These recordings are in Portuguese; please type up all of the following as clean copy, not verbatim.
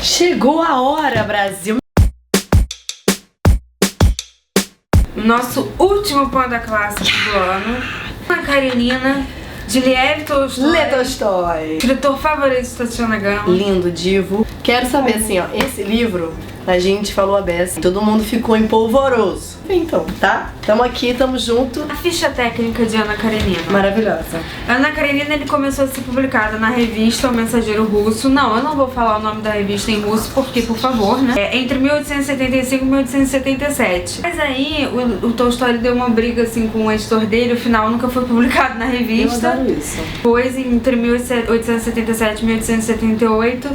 Chegou a hora, Brasil! Nosso último pão da classe do ano. Ana Karenina, de Lev Tolstói. Lê Tolstói. Escritor favorito de Tatiana Gama. Lindo, divo. Quero saber assim, ó, esse livro a gente falou a beça, todo mundo ficou empolvoroso. Então, tá? Tamo aqui, tamo junto. A ficha técnica de Ana Karenina. Maravilhosa. Ana Karenina, ele começou a ser publicada na revista O Mensageiro Russo. Não, eu não vou falar o nome da revista em russo, porque, por favor, né? Entre 1875 e 1877. Mas aí, o Tolstói deu uma briga, assim, com o editor dele. O final nunca foi publicado na revista. Eu adoro isso. Depois, entre 1877 e 1878,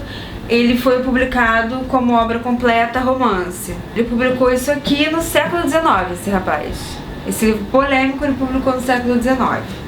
ele foi publicado como obra completa, romance. Ele publicou isso aqui no século XIX, esse rapaz. Esse livro polêmico ele publicou no século XIX.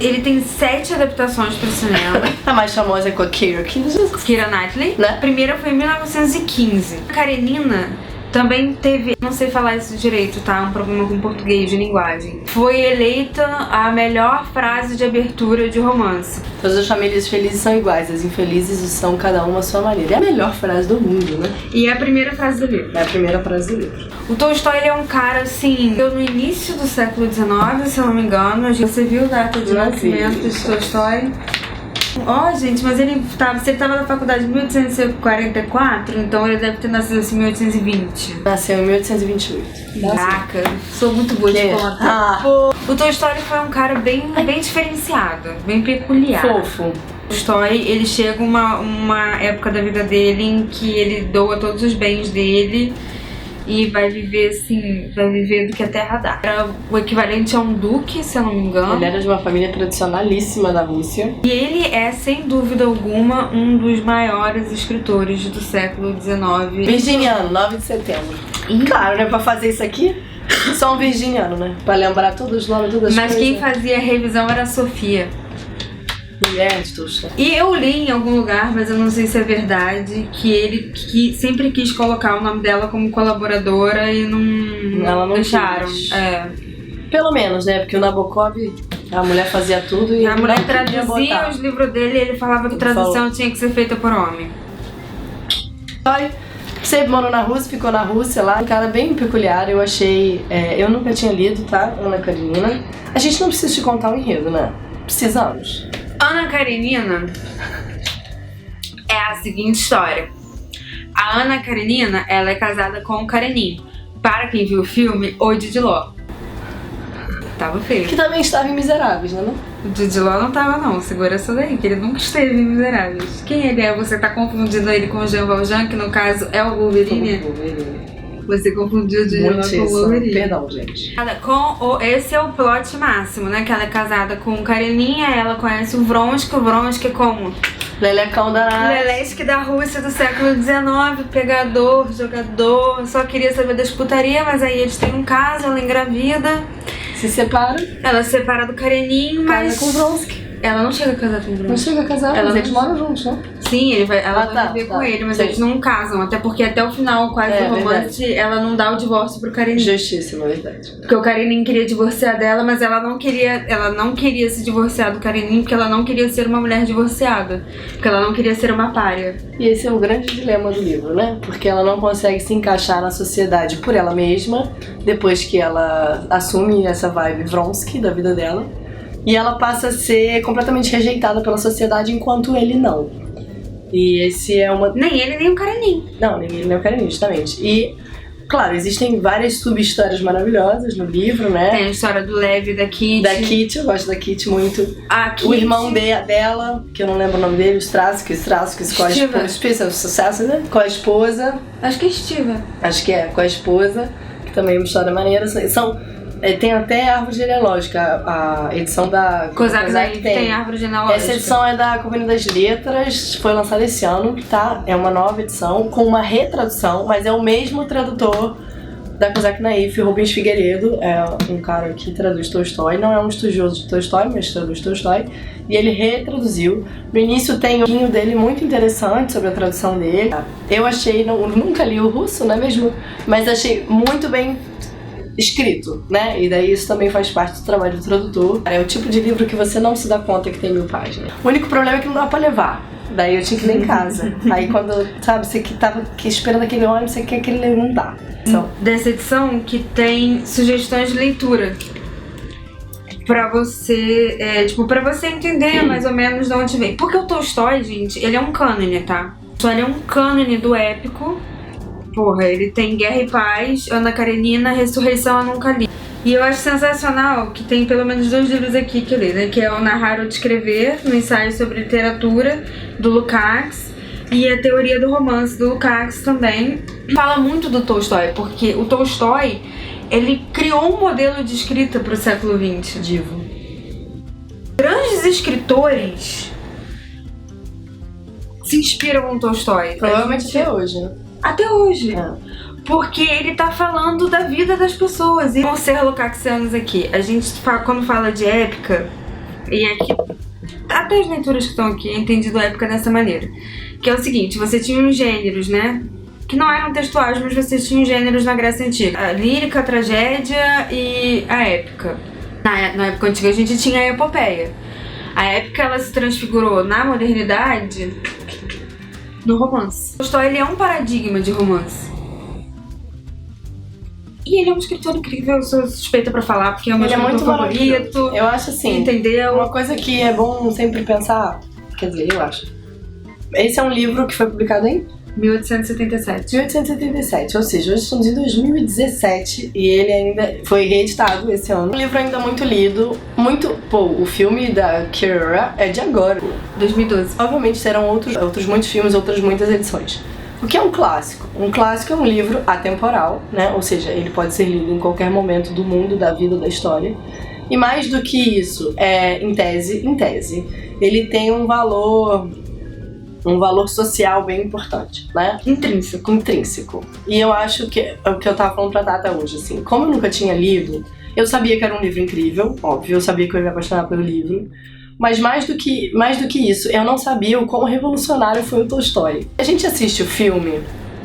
Ele tem 7 adaptações para o cinema. A mais famosa é com a Keira Knightley, né? A primeira foi em 1915. A Karenina também teve, não sei falar isso direito, tá? Um problema com português de linguagem. Foi eleita a melhor frase de abertura de romance. Todas as famílias felizes são iguais, as infelizes são cada uma a sua maneira. É a melhor frase do mundo, né? E é a primeira frase do livro. É a primeira frase do livro. O Tolstói ele é um cara assim, eu no início do século XIX, se eu não me engano, você viu a data de nascimento de Tolstói? Ó, gente, mas se ele tava na faculdade em 1844, então ele deve ter nascido assim em 1820. Nasceu em 1828. Caraca, sou muito boa de conta. O Tolstói foi um cara bem diferenciado, bem peculiar. Fofo. Tolstói, ele chega uma época da vida dele em que ele doa todos os bens dele e vai viver assim, vai viver do que a terra dá. Era o equivalente a um duque, se eu não me engano. Ele era de uma família tradicionalíssima da Rússia. E ele é, sem dúvida alguma, um dos maiores escritores do século XIX. Virginiano, 9 de setembro. Claro, né? Pra fazer isso aqui, só um virginiano, né? Pra lembrar todos os nomes, todas as coisas. Mas quem fazia a revisão era a Sofia. Mulher de Tolstói. E eu li em algum lugar, mas eu não sei se é verdade, que ele sempre quis colocar o nome dela como colaboradora e Ela não deixaram. quis. É. Pelo menos, né? Porque o Nabokov, a mulher fazia tudo e A mulher não podia traduzia botar. os livros dele e ele falava que tradução tinha que ser feita por homem. Sempre morou na Rússia, ficou na Rússia lá. Um cara bem peculiar, eu achei... eu nunca tinha lido, tá? Ana Karenina. A gente não precisa te contar o enredo, né? Precisamos. Ana Karenina é a seguinte história. A Ana Karenina, ela é casada com o Karenin. Para quem viu o filme, o Didiló. Tava feio. Que também estava em Miseráveis, né? O Didiló não tava não, segura essa daí, que ele nunca esteve em Miseráveis. Quem ele é? Você tá confundindo ele com o Jean Valjean, que no caso é o Wolverine? Você confundiu o Didiló com o Wolverine. Perdão, gente. Esse é o plot máximo, né? Que ela é casada com o Karenin, ela conhece o Vronsky é como? Lelecão da Leleski da Rússia do século XIX, pegador, jogador, só queria saber das putaria, mas aí eles têm um caso, ela engravida. Se separa. Ela se separa do Karenin, mas... Casa com o Vronsky. Ela não chega a casar com o Vronsky. Não chega a casar, mas eles moram juntos, né? Sim, ela vai viver com ele, mas eles não casam, até porque até o final quase do romance ela não dá o divórcio pro Karenin. Justíssima, verdade. Porque o Karenin queria divorciar dela, mas ela não queria se divorciar do Karenin porque ela não queria ser uma mulher divorciada, porque ela não queria ser uma pária. E esse é o grande dilema do livro, né? Porque ela não consegue se encaixar na sociedade por ela mesma, depois que ela assume essa vibe Vronsky da vida dela. E ela passa a ser completamente rejeitada pela sociedade, enquanto ele não. E esse é uma... Nem ele, nem o Karenin. Não, nem ele, nem o Karenin, justamente. E, claro, existem várias sub-histórias maravilhosas no livro, né? Tem a história do Lev e da Kitty. Da Kitty, eu gosto da Kitty muito. A Kitty... O irmão dela, que eu não lembro o nome dele, Straskis, com a esposa, né? Com a esposa. Acho que é Steve. Acho que é, com a esposa, que também é uma história maneira. Tem até árvore genealógica, a edição da Kozak tem árvore genealógica. Essa edição é da Companhia das Letras, foi lançada esse ano, tá? É uma nova edição com uma retradução, mas é o mesmo tradutor da Kozak Naif, Rubens Figueiredo, é um cara que traduz Tolstói, não é um estudioso de Tolstói, mas traduz Tolstói, e ele retraduziu. No início tem um pouquinho dele muito interessante sobre a tradução dele. Eu achei, nunca li o russo, não é mesmo? Mas achei muito bem escrito, né? E daí isso também faz parte do trabalho do tradutor. É o tipo de livro que você não se dá conta que tem 1000 páginas. O único problema é que não dá pra levar. Daí eu tinha que ler em casa. Aí quando, sabe, você que tava esperando aquele ônibus, você quer aquele ler, não dá. Dessa edição que tem sugestões de leitura. Pra você, pra você entender mais ou menos de onde vem. Porque o Tolstói, gente, ele é um cânone, tá? Ele é um cânone do épico. Porra, ele tem Guerra e Paz, Ana Karenina, Ressurreição eu nunca li. E eu acho sensacional que tem pelo menos 2 livros aqui que eu li, né? Que é o Narrar ou Descrever, no ensaio sobre literatura, do Lukács, e a Teoria do Romance, do Lukács também. Fala muito do Tolstói, porque o Tolstói, ele criou um modelo de escrita pro século XX. Divo. Grandes escritores se inspiram no Tolstói. Provavelmente até hoje, né? Até hoje. Porque ele tá falando da vida das pessoas. E vão ser lukácsianos aqui. A gente, quando fala de épica, e aqui, até as leituras que estão aqui, é entendido a épica dessa maneira. Que é o seguinte, você tinha uns gêneros, né? Que não eram textuais, mas você tinha gêneros na Grécia Antiga. A lírica, a tragédia e a épica. Na época antiga a gente tinha a epopeia. A épica, ela se transfigurou na modernidade no romance. Tolstói, ele é um paradigma de romance. E ele é um escritor incrível, eu sou suspeita pra falar, porque é o meu escritor favorito. Eu acho assim, entendeu? Uma coisa que é bom sempre pensar, quer dizer, eu acho. Esse é um livro que foi publicado em 1877. 1877, ou seja, hoje estamos em 2017 e ele ainda foi reeditado esse ano. Um livro ainda muito lido, o filme da Keira é de agora. 2012. Provavelmente serão outros muitos filmes, outras muitas edições. O que é um clássico? Um clássico é um livro atemporal, né? Ou seja, ele pode ser lido em qualquer momento do mundo, da vida, da história. E mais do que isso, em tese, ele tem um valor social bem importante, né? Intrínseco. E eu acho que é o que eu tava falando pra Tata hoje, assim. Como eu nunca tinha lido, eu sabia que era um livro incrível, óbvio, eu sabia que eu ia me apaixonar pelo livro. Mas mais do que isso, eu não sabia o quão revolucionário foi o Tolstói. A gente assiste o filme,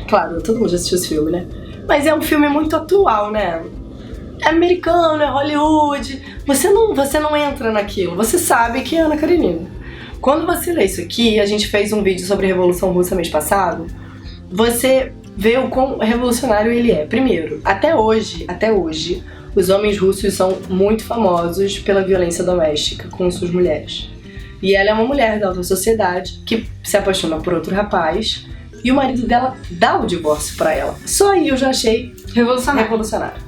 claro, todo mundo já assistiu esse filme, né? Mas é um filme muito atual, né? É americano, é Hollywood. Você não entra naquilo, você sabe que é Ana Karenina. Quando você lê isso aqui, a gente fez um vídeo sobre a Revolução Russa mês passado, você vê o quão revolucionário ele é. Primeiro, até hoje, os homens russos são muito famosos pela violência doméstica com suas mulheres. E ela é uma mulher da alta sociedade que se apaixona por outro rapaz e o marido dela dá o divórcio pra ela. Só aí eu já achei revolucionário.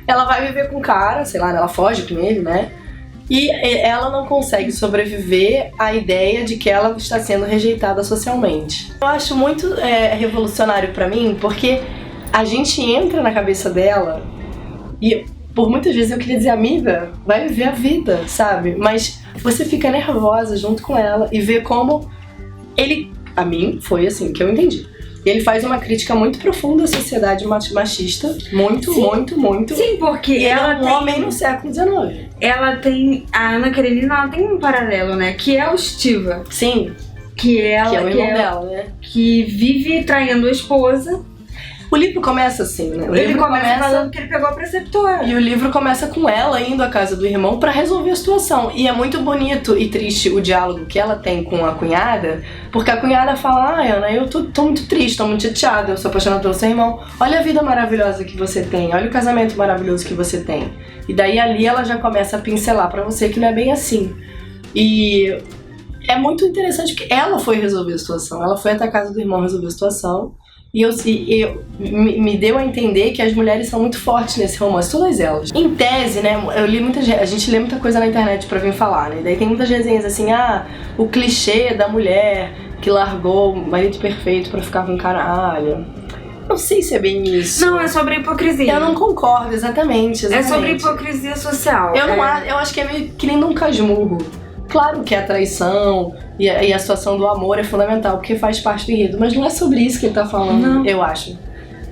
Ela vai viver com o cara, sei lá, ela foge com ele, né? E ela não consegue sobreviver à ideia de que ela está sendo rejeitada socialmente. Eu acho muito revolucionário pra mim, porque a gente entra na cabeça dela e por muitas vezes eu queria dizer, amiga, vai viver a vida, sabe? Mas você fica nervosa junto com ela e vê como ele, a mim, foi assim que eu entendi. Ele faz uma crítica muito profunda à sociedade machista, muito. Sim, porque ela é um homem no século XIX. Ela tem, a Ana Karenina, ela tem um paralelo, né? Que é o Stiva. Sim. Que é o irmão dela, né? Que vive traindo a esposa. O livro começa assim, né? Ele começa falando que ele pegou a preceptora. E o livro começa com ela indo à casa do irmão pra resolver a situação. E é muito bonito e triste o diálogo que ela tem com a cunhada, porque a cunhada fala, Ana, eu tô muito triste, tô muito chateada, eu sou apaixonada pelo seu irmão. Olha a vida maravilhosa que você tem, olha o casamento maravilhoso que você tem. E daí ali ela já começa a pincelar pra você que não é bem assim. E é muito interessante que ela foi resolver a situação. Ela foi até a casa do irmão resolver a situação. E me deu a entender que as mulheres são muito fortes nesse romance, todas elas. Em tese, né, a gente lê muita coisa na internet pra vir falar, né? E daí tem muitas resenhas assim, o clichê da mulher que largou o marido perfeito pra ficar com caralho. Não sei se é bem isso. Não, é sobre a hipocrisia. Eu não concordo, exatamente. É sobre hipocrisia social. Eu acho que é meio que nem num casmurro. Claro que a traição e a situação do amor é fundamental, porque faz parte do enredo, mas não é sobre isso que ele tá falando, não. Eu acho.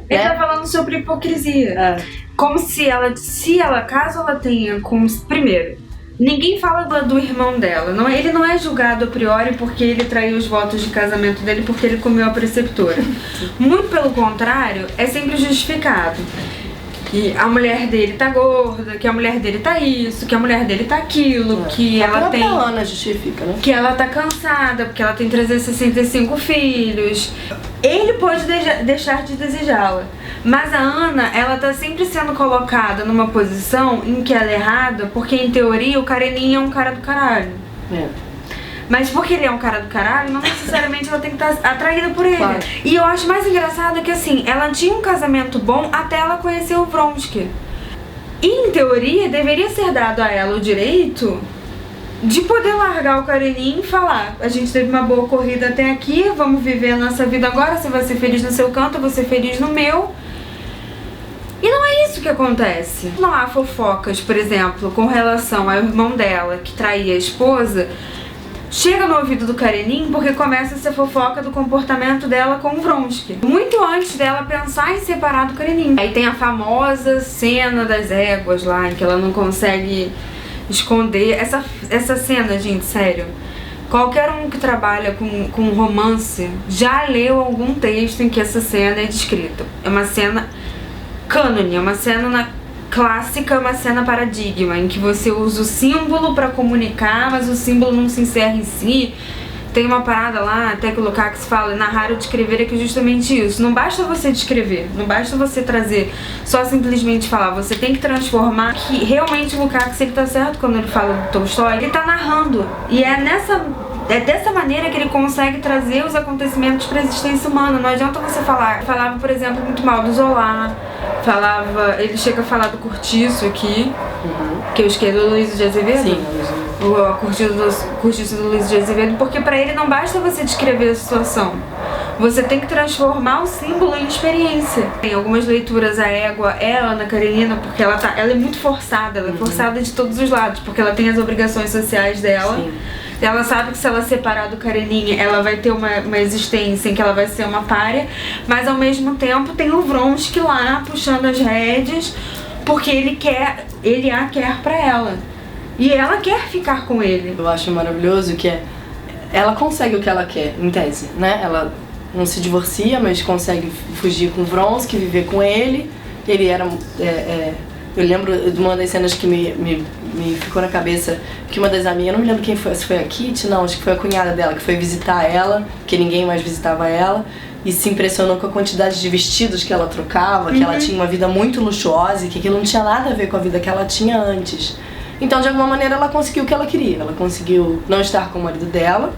Ele tá falando sobre hipocrisia. Como se ela, caso ela tenha primeiro, ninguém fala do irmão dela. Ele não é julgado a priori porque ele traiu os votos de casamento dele porque ele comeu a preceptora. Muito pelo contrário, é sempre justificado. Que a mulher dele tá gorda, que a mulher dele tá isso, que a mulher dele tá aquilo, que ela tem... A Ana justifica, né? Que ela tá cansada, porque ela tem 365 filhos. Ele pode deixar de desejá-la. Mas a Ana, ela tá sempre sendo colocada numa posição em que ela é errada, porque em teoria o Karenin é um cara do caralho. Mas porque ele é um cara do caralho, não necessariamente ela tem que estar atraída por ele. Claro. E eu acho mais engraçado que assim, ela tinha um casamento bom até ela conhecer o Vronsky. E em teoria, deveria ser dado a ela o direito de poder largar o Karenin e falar: a gente teve uma boa corrida até aqui, vamos viver a nossa vida agora, você vai ser feliz no seu canto, eu vou ser feliz no meu. E não é isso que acontece. Não há fofocas, por exemplo, com relação ao irmão dela que traía a esposa. Chega no ouvido do Karenin porque começa a ser fofoca do comportamento dela com o Vronsky. Muito antes dela pensar em separar do Karenin. Aí tem a famosa cena das éguas lá, em que ela não consegue esconder. Essa cena, gente, sério. Qualquer um que trabalha com romance já leu algum texto em que essa cena é descrita. É uma cena cânone, é uma cena clássica, uma cena paradigma, em que você usa o símbolo pra comunicar, mas o símbolo não se encerra em si. Tem uma parada lá, até que o Lukács fala, narrar ou descrever, é que é justamente isso. Não basta você descrever, não basta você trazer, só simplesmente falar. Você tem que transformar, que realmente o Lukács, ele tá certo quando ele fala do Tolstói, ele tá narrando. E é dessa maneira que ele consegue trazer os acontecimentos para a existência humana. Não adianta você falar. Falava, por exemplo, muito mal do Zola. Ele chega a falar do Cortiço aqui, que eu esqueci do Luiz de Azevedo. Sim, o Cortiço do Luiz de Azevedo, porque para ele não basta você descrever a situação. Você tem que transformar o símbolo em experiência. Em algumas leituras, a égua é a Ana Karenina, porque ela é muito forçada, ela é forçada de todos os lados, porque ela tem as obrigações sociais dela. Sim. Ela sabe que se ela separar do Karenin, ela vai ter uma existência em que ela vai ser uma pária, mas ao mesmo tempo tem o Vronsky lá puxando as rédeas, porque ele a quer pra ela. E ela quer ficar com ele. Eu acho maravilhoso que ela consegue o que ela quer, em tese, né? Ela não se divorcia, mas consegue fugir com o Vronsky, viver com ele. Ele era... eu lembro de uma das cenas que me ficou na cabeça, que uma das amigas, eu não me lembro quem foi, se foi a Kitty, não, acho que foi a cunhada dela, que foi visitar ela, porque ninguém mais visitava ela, e se impressionou com a quantidade de vestidos que ela trocava, que ela tinha uma vida muito luxuosa e que aquilo não tinha nada a ver com a vida que ela tinha antes. Então, de alguma maneira, ela conseguiu o que ela queria. Ela conseguiu não estar com o marido dela,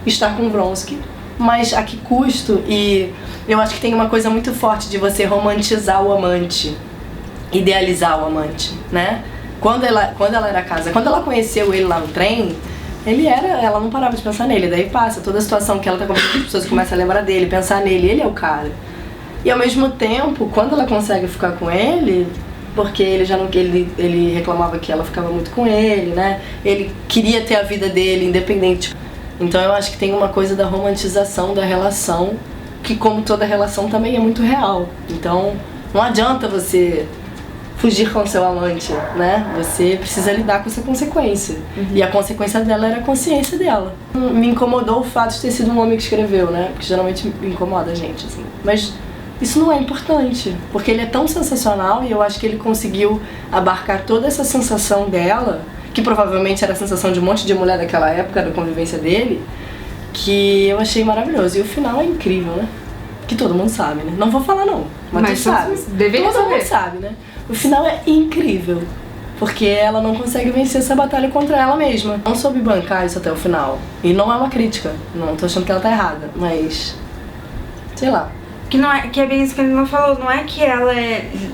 estar com o Vronsky, mas a que custo? E eu acho que tem uma coisa muito forte de você romantizar o amante, idealizar o amante, né? Quando ela era casada, quando ela conheceu ele lá no trem, ela não parava de pensar nele. Daí passa toda a situação que ela tá conversando com as pessoas, começam a lembrar dele, pensar nele, ele é o cara. E ao mesmo tempo, quando ela consegue ficar com ele, porque ele reclamava que ela ficava muito com ele, né? Ele queria ter a vida dele independente. Então eu acho que tem uma coisa da romantização da relação, que como toda relação também é muito real. Então não adianta você fugir com o seu amante, né? Você precisa lidar com essa consequência. E a consequência dela era a consciência dela. Me incomodou o fato de ter sido um homem que escreveu, né? Porque geralmente me incomoda a gente, assim. Mas isso não é importante, porque ele é tão sensacional e eu acho que ele conseguiu abarcar toda essa sensação dela, que provavelmente era a sensação de um monte de mulher daquela época, da convivência dele, que eu achei maravilhoso. E o final é incrível, né? Que todo mundo sabe, né? Não vou falar não, mas tu sabe. Deveria todo saber. mundo sabe, né? O final é incrível, porque ela não consegue vencer essa batalha contra ela mesma. Não soube bancar isso até o final. E não é uma crítica, não tô achando que ela tá errada, mas... sei lá. Que é bem isso que ele não falou, não é que ela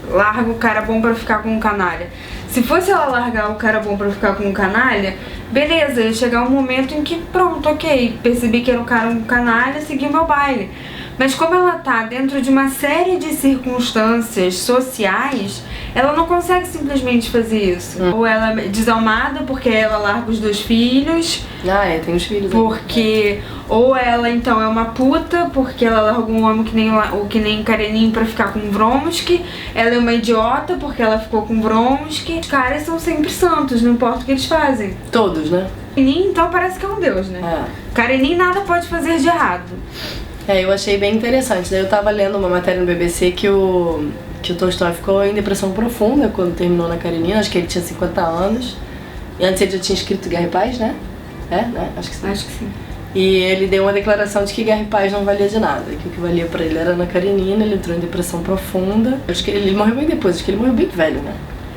larga o cara bom pra ficar com um canalha. Se fosse ela largar o cara bom pra ficar com um canalha, beleza, ia chegar um momento em que pronto, ok, percebi que era um canalha, segui o meu baile. Mas como ela tá dentro de uma série de circunstâncias sociais, ela não consegue simplesmente fazer isso. Ou ela é desalmada porque ela larga os 2 filhos. Tem os filhos. Porque... ou ela então é uma puta porque ela largou um homem que nem Karenin pra ficar com Vronsky. Ela é uma idiota porque ela ficou com Vronsky. Os caras são sempre santos, não importa o que eles fazem. Todos, né? Karenin então parece que é um deus, né? Karenin nada pode fazer de errado. Eu achei bem interessante. Daí eu tava lendo uma matéria no BBC que que o Tolstói ficou em depressão profunda quando terminou Ana Karenina, acho que ele tinha 50 anos. E antes ele já tinha escrito Guerra e Paz, né? Né? Acho que sim. Acho que sim. E ele deu uma declaração de que Guerra e Paz não valia de nada, que o que valia pra ele era Ana Karenina, ele entrou em depressão profunda. Acho que ele morreu bem depois, acho que ele morreu bem velho, né?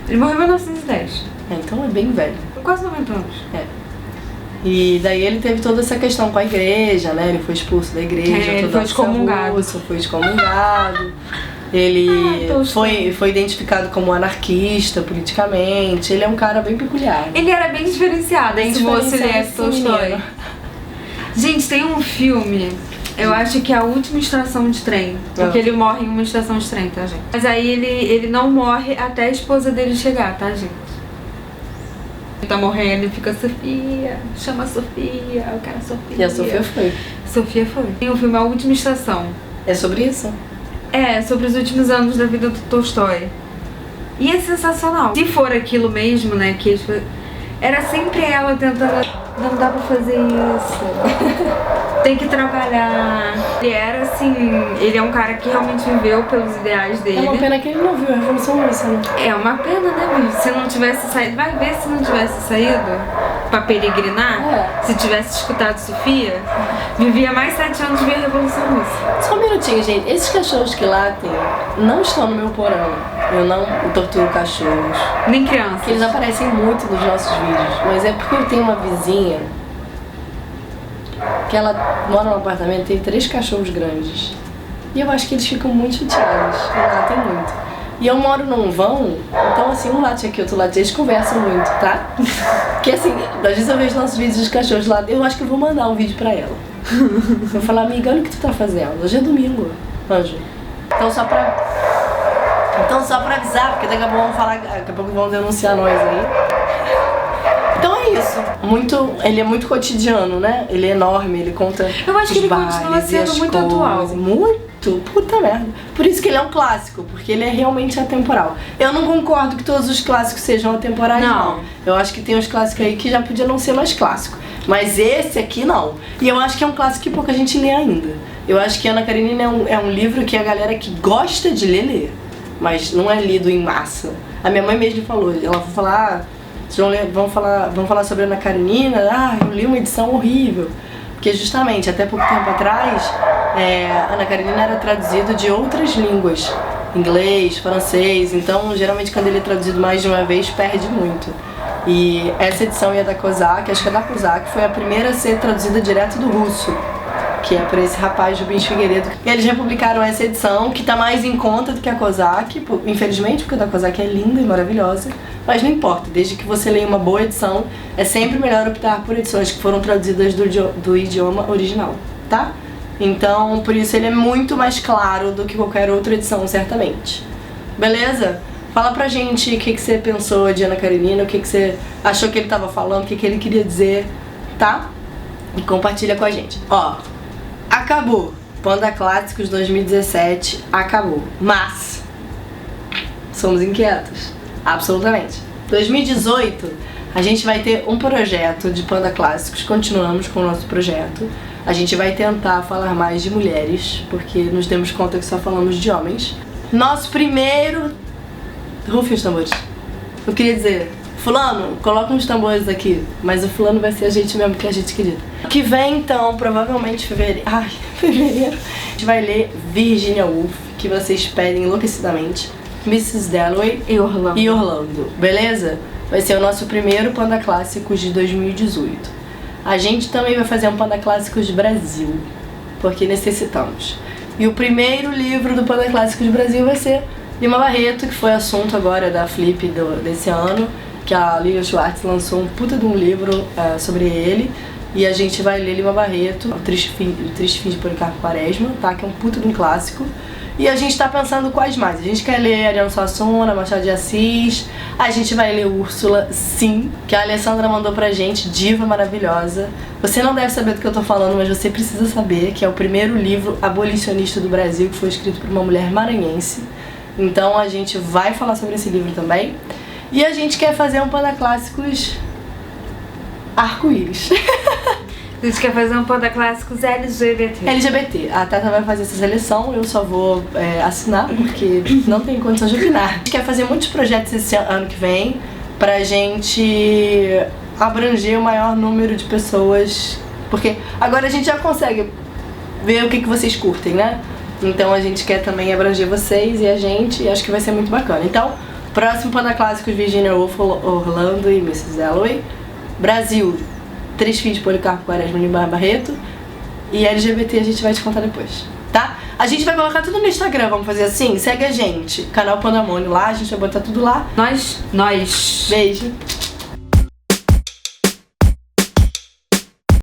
Ele morreu em 1910. Então é bem velho. Com quase 90 anos. E daí ele teve toda essa questão com a igreja, né? Ele foi expulso da igreja, ele foi excomungado. Foi excomungado. Ele foi identificado como anarquista politicamente. Ele é um cara bem peculiar. Ele era bem diferenciado, esse moço Lev Tolstói. Gente, tem um filme, eu acho que é A Última Estação de Trem. Porque ele morre em uma estação de trem, tá, gente? Mas aí ele não morre até a esposa dele chegar, tá, gente? Ele tá morrendo e fica Sofia, chama a Sofia, eu quero a Sofia. E a Sofia foi. Sofia foi. Tem o filme A Última Estação. É sobre isso? É, sobre os últimos anos da vida do Tolstói. E é sensacional. Se for aquilo mesmo, né, que era sempre ela tentando, não dá pra fazer isso, tem que trabalhar. Ele era assim, ele é um cara que realmente viveu pelos ideais dele. É uma pena que ele não viu a Revolução Russa, né? É uma pena, né, bicho? Se não tivesse saído, vai ver se não tivesse saído pra peregrinar, se tivesse escutado Sofia, vivia mais 7 anos de ver a Revolução Russa. Só um minutinho, gente. Esses cachorros que latem não estão no meu porão. Eu não torturo cachorros. Nem criança. Eles aparecem muito nos nossos vídeos. Mas é porque eu tenho uma vizinha que ela mora num apartamento e tem 3 cachorros grandes. E eu acho que eles ficam muito chateados. Eles latem muito. E eu moro num vão, então assim, um late aqui, outro late, eles conversam muito, tá? Porque assim, às vezes eu vejo nossos vídeos dos cachorros lá, eu acho que eu vou mandar um vídeo pra ela. Eu vou falar, amiga, olha o que tu tá fazendo. Hoje é domingo, anjo. Então só pra avisar, porque daqui a pouco vão denunciar nós aí. Então é isso. Ele é muito cotidiano, né? Ele é enorme, ele conta. Eu acho que ele continua sendo muito atual. Muito, puta merda. Por isso que ele é um clássico, porque ele é realmente atemporal. Eu não concordo que todos os clássicos sejam atemporais, não. Eu acho que tem uns clássicos aí que já podia não ser mais clássico. Mas esse aqui não. E eu acho que é um clássico que pouca gente lê ainda. Eu acho que Ana Karenina é um livro que a galera que gosta de ler, mas não é lido em massa. A minha mãe mesmo falou, ela foi falar, vamos falar sobre Ana Karenina, eu li uma edição horrível. Porque justamente, até pouco tempo atrás, Ana Karenina era traduzido de outras línguas, inglês, francês, então geralmente quando ele é traduzido mais de uma vez, perde muito. E essa edição é da Kozak, acho que a da Kozak foi a primeira a ser traduzida direto do russo, que é por esse rapaz Rubens Figueiredo. E eles republicaram essa edição, que tá mais em conta do que a Kozak, infelizmente, porque a da Kozak é linda e maravilhosa, mas não importa, desde que você leia uma boa edição, é sempre melhor optar por edições que foram traduzidas do idioma original, tá? Então, por isso ele é muito mais claro do que qualquer outra edição, certamente. Beleza? Fala pra gente o que você pensou de Ana Karenina, o que você achou que ele tava falando, o que ele queria dizer, tá? E compartilha com a gente. Ó, acabou. Panda Clássicos 2017 acabou. Mas somos inquietos. Absolutamente. 2018 a gente vai ter um projeto de Panda Clássicos. Continuamos com o nosso projeto. A gente vai tentar falar mais de mulheres, porque nos demos conta que só falamos de homens. Nosso primeiro... Rufem os tambores. Eu queria dizer, fulano, coloca uns tambores aqui. Mas o fulano vai ser a gente mesmo, que é a gente querida. Que vem então, provavelmente fevereiro. Fevereiro. A gente vai ler Virginia Woolf, que vocês pedem enlouquecidamente. Mrs. Dalloway e Orlando. Beleza? Vai ser o nosso primeiro Panda Clássicos de 2018. A gente também vai fazer um Panda Clássicos Brasil, porque necessitamos. E o primeiro livro do Panda Clássicos Brasil vai ser Lima Barreto, que foi assunto agora da Flip desse ano, que a Lilian Schwartz lançou um puta de um livro sobre ele. E a gente vai ler Lima Barreto, O Triste Fim de Policarpo Quaresma, tá? Que é um puta de um clássico. E a gente tá pensando quais mais. A gente quer ler Ariano Suassuna, Machado de Assis. A gente vai ler Úrsula, sim, que a Alessandra mandou pra gente, diva maravilhosa. Você não deve saber do que eu tô falando, mas você precisa saber que é o primeiro livro abolicionista do Brasil, que foi escrito por uma mulher maranhense. Então a gente vai falar sobre esse livro também. E a gente quer fazer um Panda Clássicos arco-íris. A gente quer fazer um Panda Clássicos LGBT. LGBT. A Tata vai fazer essa seleção, eu só vou assinar, porque não tem condição de opinar. A gente quer fazer muitos projetos esse ano que vem, pra gente abranger o maior número de pessoas, porque agora a gente já consegue ver o que vocês curtem, né? Então a gente quer também abranger vocês e a gente, e acho que vai ser muito bacana. Então, próximo Panda Clássicos, Virginia Woolf, Orlando e Mrs. Dalloway. Brasil, 3 filhos de Policarpo Quaresma e Barreto. E LGBT a gente vai te contar depois, tá? A gente vai colocar tudo no Instagram, vamos fazer assim? Segue a gente, canal Pandamônio lá, a gente vai botar tudo lá. Nós. Beijo.